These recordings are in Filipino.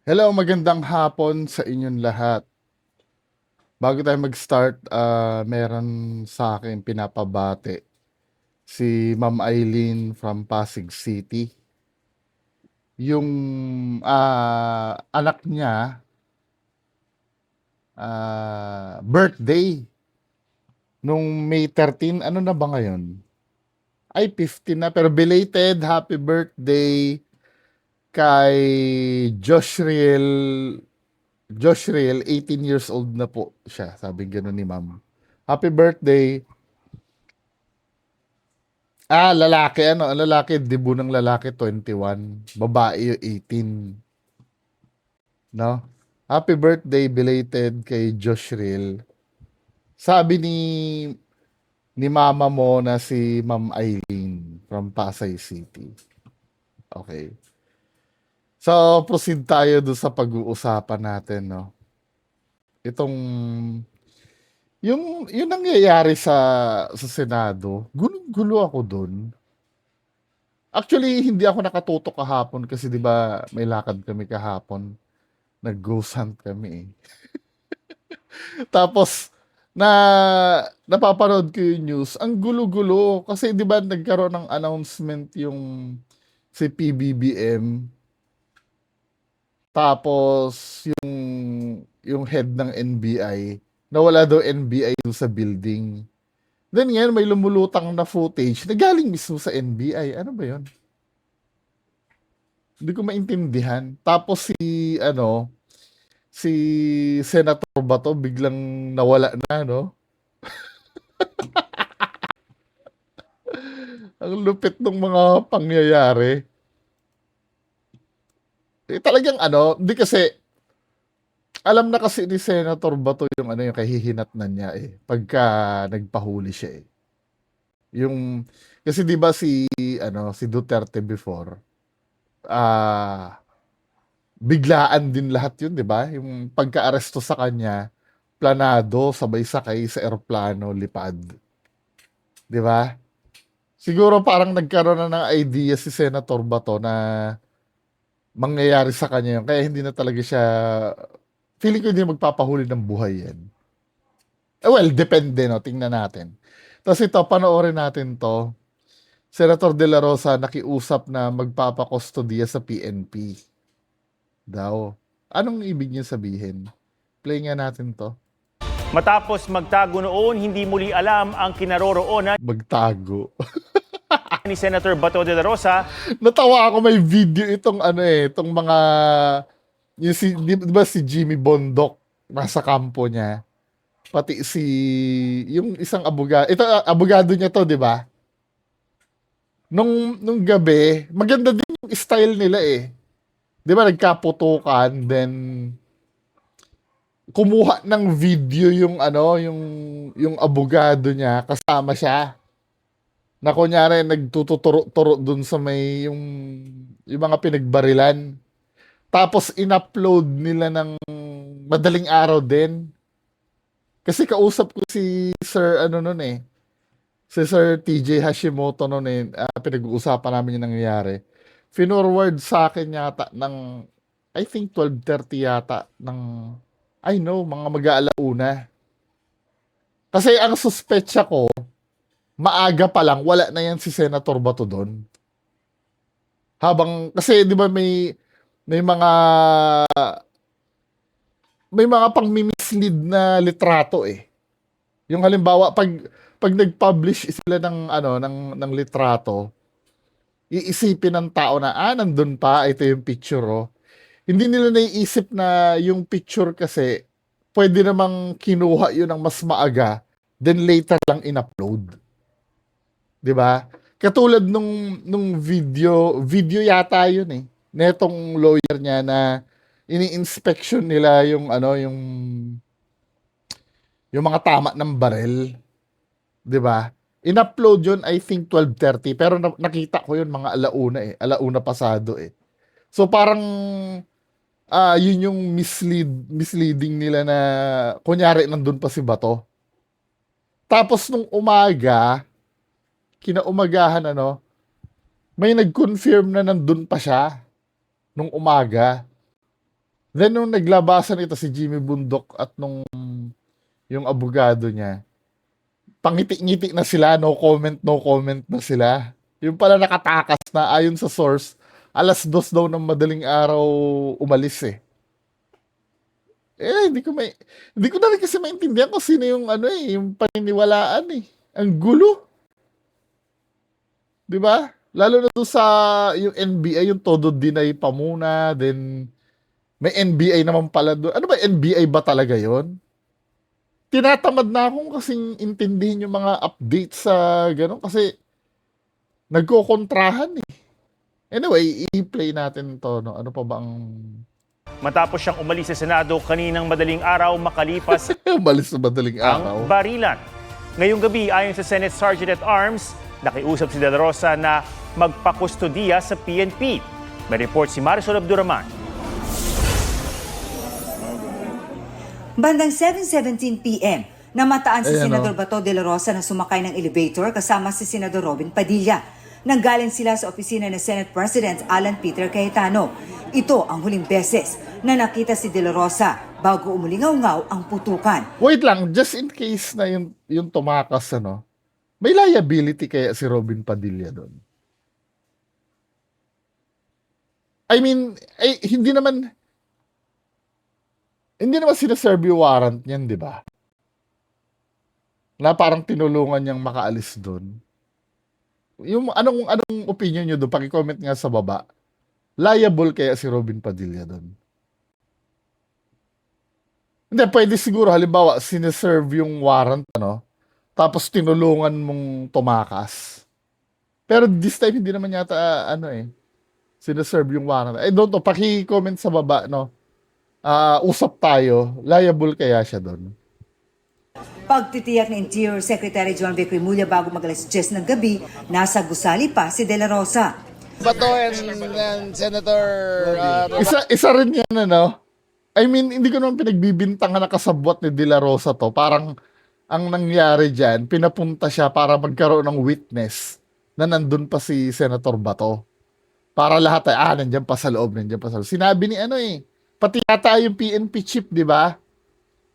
Hello, magandang hapon sa inyong lahat. Bago tayo mag-start, meron sa akin pinapabati si Ma'am Eileen from Pasig City. Yung anak niya, birthday nung May 13, ano na ba ngayon? Ay, 15 na, pero belated happy birthday kay Josh Riel. Josh Riel, 18 years old na po siya, sabi gano'n ni Ma'am. Happy birthday. Lalaki ano, ang lalaki, debut ng lalaki 21, babae yung 18, no? Happy birthday belated kay Josh Riel. Sabi ni mama mo na si Ma'am Eileen from Pasay City. Okay. So, proceed tayo doon sa pag-uusapan natin, no? Itong yung nangyayari sa Senado, gulong-gulo ako doon. Actually, hindi ako nakatutok kahapon kasi 'di ba may lakad kami kahapon. Nag-ghost hunt kami eh. Tapos na napapanood ko yung news, ang gulo-gulo kasi 'di ba nagkaroon ng announcement yung si PBBM, tapos yung head ng NBI, nawala daw NBI doon sa building. Then ngayon may lumulutang na footage na galing mismo sa NBI. Ano ba 'yon? Hindi ko maintindihan. Tapos si Senator Bato biglang nawala na, no? Ang lupit ng mga pangyayari. Talagang hindi kasi, alam na kasi ni Senator Bato yung yung kahihinatnan niya eh, pagka nagpahuli siya eh. Yung, kasi di ba si Duterte before, ah, biglaan din lahat yun, di ba? Yung pagka-aresto sa kanya, planado, sabay sakay sa eroplano, lipad. Di ba? Siguro parang nagkaroon na ng idea si Senator Bato na mangyayari sa kanya yun. Kaya hindi na talaga siya, feeling ko hindi magpapahuli ng buhay yan. Well, depende, no? Tingnan natin. Tapos ito, panoorin natin to. Senator De La Rosa nakiusap na magpapakustodiya sa PNP daw. Anong ibig niya sabihin? Play nga natin to. Matapos magtago noon, hindi muli alam ang kinaroroonan Magtago. ni Senator Bato de la Rosa. Natawa ako, may video itong itong mga, yung di ba si Jimmy Bondok nasa kampo niya. Pati yung isang abogado, ito abogado niya to, di ba? Nung gabi, maganda din yung style nila eh. Di ba nagkaputukan, then kumuha ng video yung abogado niya, kasama siya. Na kunyari nagtuturo-turo dun sa yung mga pinagbarilan. Tapos in-upload nila ng madaling araw din. Kasi kausap ko si Sir nun eh, si Sir TJ Hashimoto nun eh, pinag-uusapan namin yung nangyayari. Finorward sa akin yata ng, I think 12:30 yata ng, I know, mga mag-aalauna. Kasi ang suspetsya ko, maaga pa lang, wala na yan si Senator Bato doon. Kasi di ba may mga pang-mislead na litrato eh. Yung halimbawa, pag nag-publish sila ng litrato, iisipin ng tao na, nandun pa, ito yung picture, oh. Hindi nila naiisip na yung picture kasi, pwede namang kinuha yun ng mas maaga, then later lang in-upload. 'Di ba? Katulad nung video yata yun eh. Netong lawyer niya na ini-inspection nila yung mga tama ng barel, 'di ba? In-upload yun I think 12:30 pero nakita ko yun mga alauna eh, alauna pasado eh. So parang yun yung misleading nila na kunyari nandun pa si Bato. Tapos nung umaga, kinaumagahan may nag-confirm na nandun pa siya nung umaga. Then nung naglabasan ito si Jimmy Bundok at nung yung abogado niya, pangiti-ngiti na sila, no comment na sila. Yung pala nakatakas na ayon sa source, 2:00 daw ng madaling araw umalis eh. Hindi ko na rin kasi maintindihan kung sino yung yung paniniwalaan eh. Ang gulo, 'di ba? Lalo na doon sa yung NBA, yung todo deny pa muna, then may NBA naman pala doon. Ano ba, NBA ba talaga 'yon? Tinatamad na akong kasing intindihin yung mga updates sa gano'n kasi nagkokontrahan eh. Anyway, i-play natin to, no? Ano pa ba ang Matapos siyang umalis sa Senado kaninang madaling araw makalipas umalis sa madaling araw? ang barilan. Ngayong gabi, ayon sa Senate Sergeant at Arms, nakiusap si De La Rosa na magpakustodiya sa PNP. May report si Marisol Abduraman. Bandang 7:17 p.m., namataan si Ayan, Senador Bato de la Rosa na sumakay ng elevator kasama si Senador Robin Padilla. Nanggaling sila sa opisina ni Senate President Alan Peter Cayetano. Ito ang huling beses na nakita si De La Rosa bago umulingaw-ngaw ang putukan. Wait lang, just in case na yung tumakas, may liability kaya si Robin Padilla doon? I mean, hindi naman sinaserve yung warrant niyan, di ba? Na parang tinulungan niyang makaalis doon. Yung anong opinion niyo doon? Paki-comment nga sa baba. Liable kaya si Robin Padilla doon? Hindi, pwede siguro halimbawa sineserve yung warrant, tapos tinulungan mong tumakas. Pero this time hindi naman yata sineserve yung warrant. I don't know, paki-comment sa baba, usap tayo, liable kaya siya doon? Pagtitiyak ni Interior Secretary John Vic Remulla bago mag-alas 10 ng gabi, nasa gusali pa si De La Rosa. Bato and Senator Isa rin yan, I mean, hindi ko naman pinagbibintangan na kasabwat ni De La Rosa to. Parang ang nangyari dyan, pinapunta siya para magkaroon ng witness na nandun pa si Senator Bato. Para lahat nandiyan pa sa loob, nandiyan pa sa loob. Sinabi ni pati yata yung PNP chief, di ba?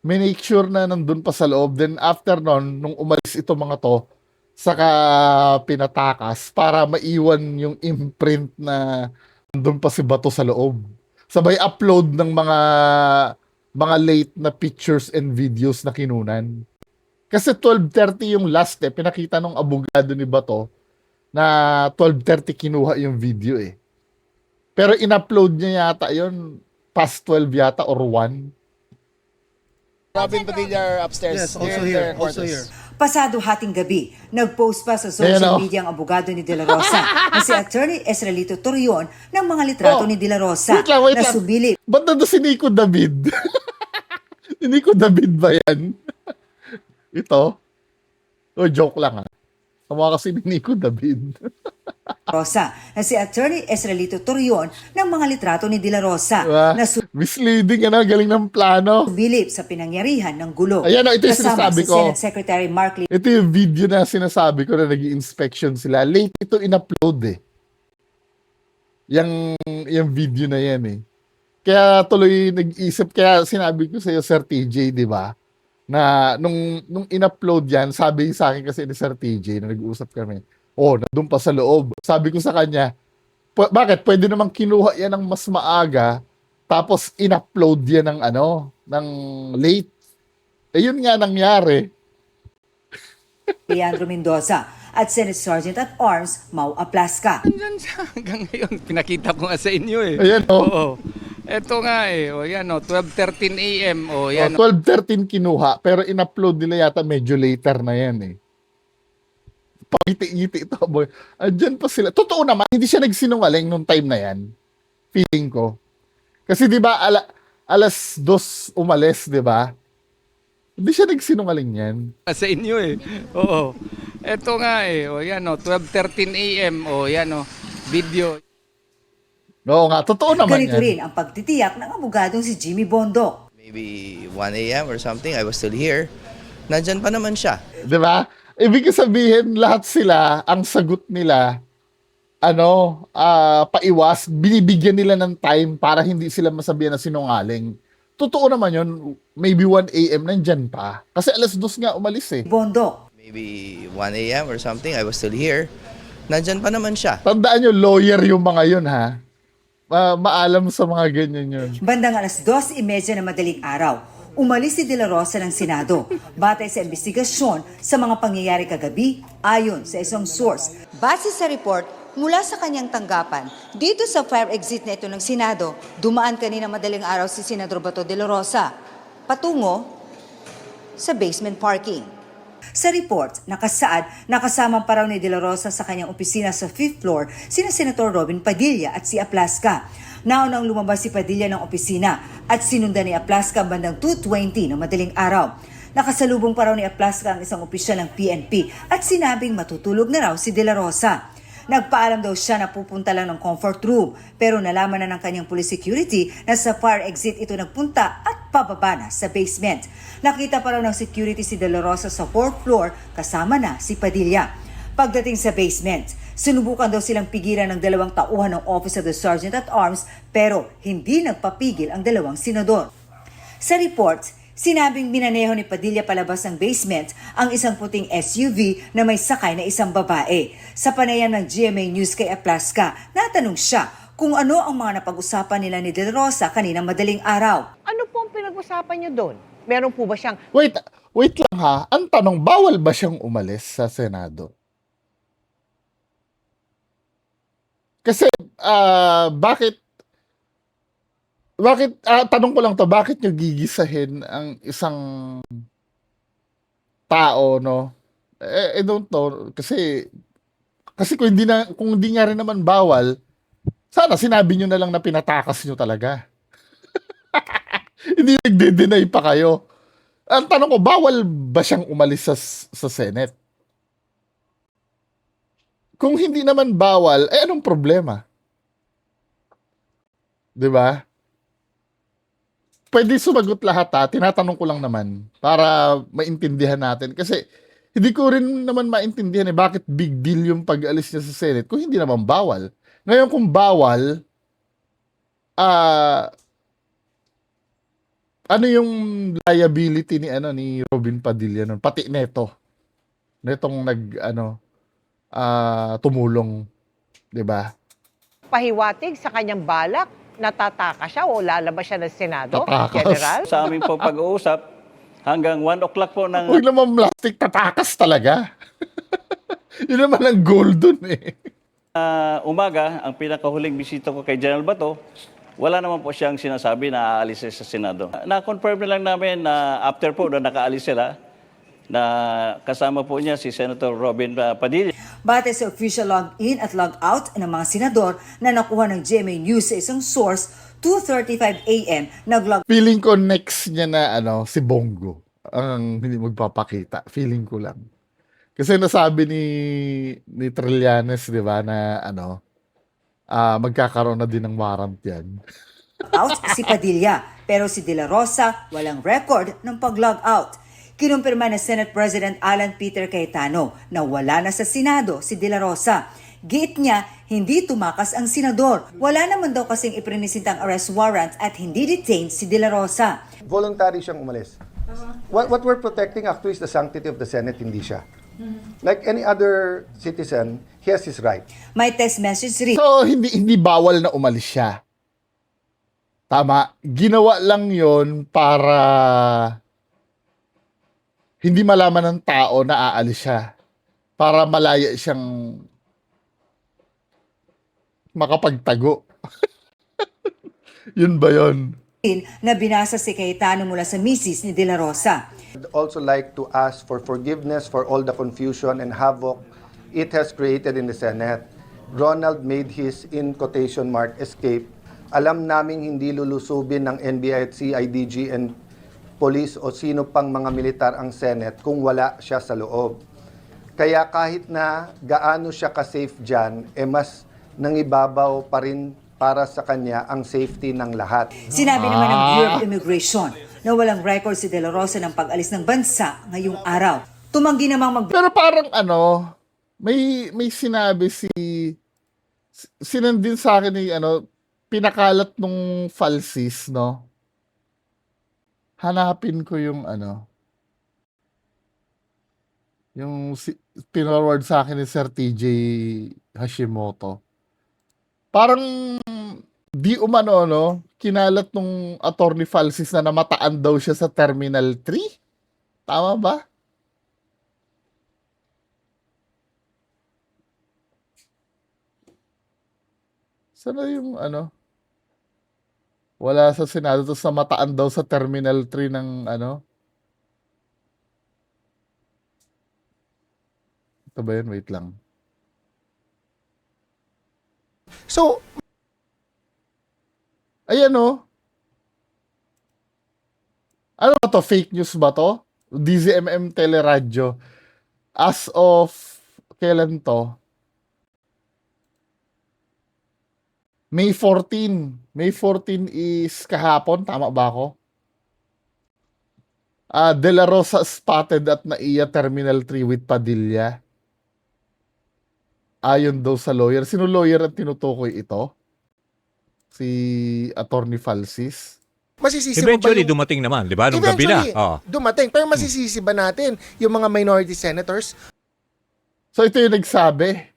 Make sure na nandun pa sa loob. Then after nun, nung umalis ito mga to, saka pinatakas para maiwan yung imprint na nandun pa si Bato sa loob. Sabay upload ng mga late na pictures and videos na kinunan. Kasi 12:30 yung last pinakita nung abogado ni Bato na 12:30 kinuha yung video eh. Pero in-upload niya yata yon past 12 yata or 1. Robin Padilla are upstairs. Yes, also here. Also here. Pasado hating gabi, nag-post pa sa social Ayan, media ang abogado ni De La Rosa na si Attorney Esralito Torion ng mga litrato ni De La Rosa Wait na lang. subilip Ba't nandun si Nico David? Si Nico David ba yan? Ito? O, joke lang Kamukha kasi ni Nico David. Rosa na si Attorney Esralito Torion ng mga litrato ni De La Rosa Diba? na Misleading galing ng plano. subilip sa pinangyarihan ng gulo. Ayan, ito yung Kasama sinasabi si ko. Senate Secretary Mark Lee Ito yung video na sinasabi ko na nag-inspection sila. Late ito in-upload Yung video na yan Kaya tuloy nag-isip, kaya sinabi ko sa iyo, Sir TJ, di ba? Na nung in-upload yan, sabi sa akin kasi ni Sir TJ na nag-uusap kami, nandun pa sa loob. Sabi ko sa kanya, bakit? Pwede namang kinuha yan ng mas maaga, tapos in-upload yan ng late. Yun nga nangyari. Leandro Mendoza at Senate Sergeant at Arms Mau Aplasca. Nandyan siya hanggang ngayon. Pinakita ko nga sa inyo eh. Ayan Oo. Ito nga eh. O yan 12:13 a.m. O yan 12:13 kinuha, pero in-upload nila yata medyo later na yan Pangiti-ngiti ito, boy. Andyan pa sila. Totoo naman, hindi siya nagsinungaling nung time na yan. Feeling ko. Kasi di ba, 2:00 umalis, di ba? Hindi siya nagsinungaling yan. sa inyo eh. Oo. Ito nga eh. O yan 12:13 a.m. O yan video. Oo nga, totoo naman Ganito yan. rin ang pagtitiyak ng abogadong si Jimmy Bondo. Maybe 1 a.m. or something, I was still here. Nandyan pa naman siya. Di ba? Ibig sabihin, lahat sila, ang sagot nila, paiwas, binibigyan nila ng time para hindi sila masabihan na sinungaling. Totoo naman yun, maybe 1 a.m. nandyan pa. Kasi alas 2 nga umalis eh. Bondo. Maybe 1 a.m. or something, I was still here. Nandyan pa naman siya. Tandaan nyo, lawyer yung mga yun ha. Maalam sa mga ganyan yun. Bandang alas 2:30 na madaling araw, umalis si De La Rosa ng Senado batay sa investigasyon sa mga pangyayari kagabi ayon sa isang source. Base sa report mula sa kanyang tanggapan, dito sa fire exit na ito ng Senado, dumaan kanina madaling araw si Senador Bato de la Rosa patungo sa basement parking. Sa report, nakasaad, nakasama pa raw ni De La Rosa sa kanyang opisina sa 5th floor sina Senator Robin Padilla at si Aplasca. Naunang lumabas si Padilla ng opisina at sinundan ni Aplasca bandang 2:20 ng madaling araw. Nakasalubong pa raw ni Aplasca ang isang opisyal ng PNP at sinabing matutulog na raw si De La Rosa. Nagpaalam daw siya na pupunta lang ng comfort room pero nalaman na ng kanyang police security na sa fire exit ito nagpunta at pababa na sa basement. Nakita pa raw ng security si De La Rosa sa 4th floor kasama na si Padilla. Pagdating sa basement, sinubukan daw silang pigilan ng 2 tauhan ng Office of the Sergeant at Arms pero hindi nagpapigil ang 2 senador. Sa report, sinabing minaneho ni Padilla palabas ng basement ang isang puting SUV na may sakay na isang babae. Sa panayam ng GMA News kay Aplasca, natanong siya kung ano ang mga napag-usapan nila ni De La Rosa kanina madaling araw. Ano po ang pinag-usapan niyo doon? Meron po ba siyang Wait lang ha. Ang tanong, bawal ba siyang umalis sa Senado? Kasi, tanong ko lang to, bakit nyo gigisahin ang isang tao, no? I don't know. Kasi kung hindi nga rin naman bawal, sana sinabi nyo na lang na pinatakas nyo talaga. Hindi nagde-deny pa kayo. Ang tanong ko, bawal ba siyang umalis sa Senate? Kung hindi naman bawal, anong problema? 'Di ba? Pwede sumagot lahat ha. Tinatanong ko lang naman para maintindihan natin. Kasi hindi ko rin naman maintindihan bakit big deal yung pag-alis niya sa Senate kung hindi naman bawal. Ngayon kung bawal, ano yung liability ni Robin Padilla nun? Pati netong tumulong, 'di ba? pahiwatig sa kanyang balak? Natataka siya o lalabas siya ng Senado? Tatakas. General? Sa aming po pag-uusap, hanggang 1 o'clock po ng Huwag naman plastic, tatakas talaga. Yun naman ang goal dun eh. umaga, ang pinakahuling bisita ko kay General Bato, wala naman po siyang sinasabi na aalis siya sa Senado. Na-confirm na lang namin na after po na nakaalis sila, na kasama po niya si Senator Robin Padilla. Batay sa official log-in at log-out ng mga senador na nakuha ng GMA News sa isang source, 2:35 a.m. nag-log Feeling ko next niya na si Bongo ang hindi magpapakita. Feeling ko lang. Kasi nasabi ni Trillanes, 'di ba, na magkakaroon na din ng warrant 'yan. out si Padilla pero si De La Rosa walang record ng pag-log out. Kinumpirma na Senate President Alan Peter Cayetano na wala na sa Senado si De La Rosa. Giit niya, hindi tumakas ang senador. Wala naman daw kasing iprinisintang arrest warrant at hindi detained si De La Rosa. Voluntary siyang umalis. What we're protecting actually is the sanctity of the Senate, hindi siya. Like any other citizen, he has his right. May text message rin So hindi bawal na umalis siya. Tama, ginawa lang 'yon para hindi malaman ng tao na aalis siya. Para malaya siyang makapagtago. Yun ba yun? na binasa si Cayetano mula sa misis ni De La Rosa. I'd also like to ask for forgiveness for all the confusion and havoc it has created in the Senate. Ronald made his, in quotation mark, escape. Alam naming hindi lulusubin ng NBI at CIDG and police o sino pang mga militar ang Senate kung wala siya sa loob. Kaya kahit na gaano siya ka-safe dyan, mas nangibabaw pa rin para sa kanya ang safety ng lahat. Sinabi naman ng Bureau of Immigration na walang record si De La Rosa ng pag-alis ng bansa ngayong araw. Tumanggi namang Pero parang may sinabi Sinend din sa akin ni ano, pinakalat nung falsis, no? Hanapin ko yung ano, yung pinorward sa akin ni Sir TJ Hashimoto. Parang di umano, no? Kinalat nung attorney falsis na namataan daw siya sa Terminal 3? Tama ba? Sana yung ano? Wala sa Senado, tapos namataan daw sa Terminal 3 ng ano? Ito ba yun? Wait lang. So, Ayan o. Ano ba to? Fake news ba to? DZMM Teleradyo. As of kailan to? May 14. May 14 is kahapon. Tama ba ako? De La Rosa spotted at NAIA Terminal 3 with Padilla. Ayon daw sa lawyer. Sino lawyer ang tinutukoy ito? Si Attorney Falsis. masisisi mo ba Eventually, yung... dumating naman, di ba? Nung gabi na. Eventually, Oo. dumating. Pero masisisi ba natin yung mga minority senators? So ito yung nagsabi.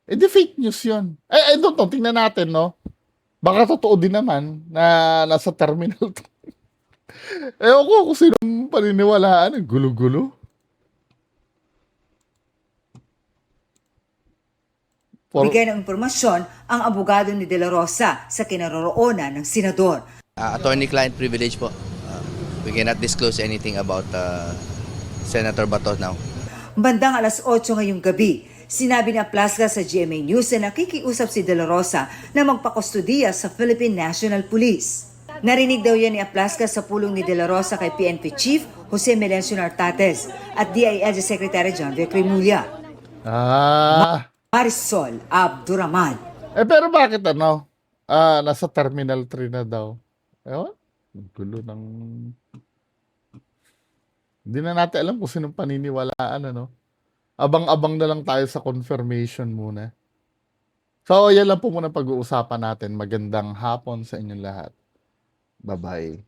Eh di fake news yun. I don't know. Tingnan natin, no? Baka totoo din naman na nasa terminal. Ewan ko kung sinong paniniwalaan. Gulo-gulo. Bigay ng impormasyon ang abogado ni De La Rosa sa kinaroroonan ng senador. Attorney-client privilege po. We cannot disclose anything about Senator Bato now. Bandang alas 8 ngayong gabi, sinabi ni Aplasca sa GMA News na nakikiusap si De La Rosa na magpakustudiya sa Philippine National Police. Narinig daw yan ni Aplasca sa pulong ni De La Rosa kay PNP Chief Jose Melencio Nartates at DILG Secretary John V. Cremulya. Marisol Abduraman. Pero bakit ano? Nasa Terminal 3 na daw. Ewan? Gulo ng... Hindi na natin alam kung sinong paniniwalaan, ano? Abang-abang na lang tayo sa confirmation muna. So, yan lang po muna pag-uusapan natin. Magandang hapon sa inyong lahat. Bye-bye.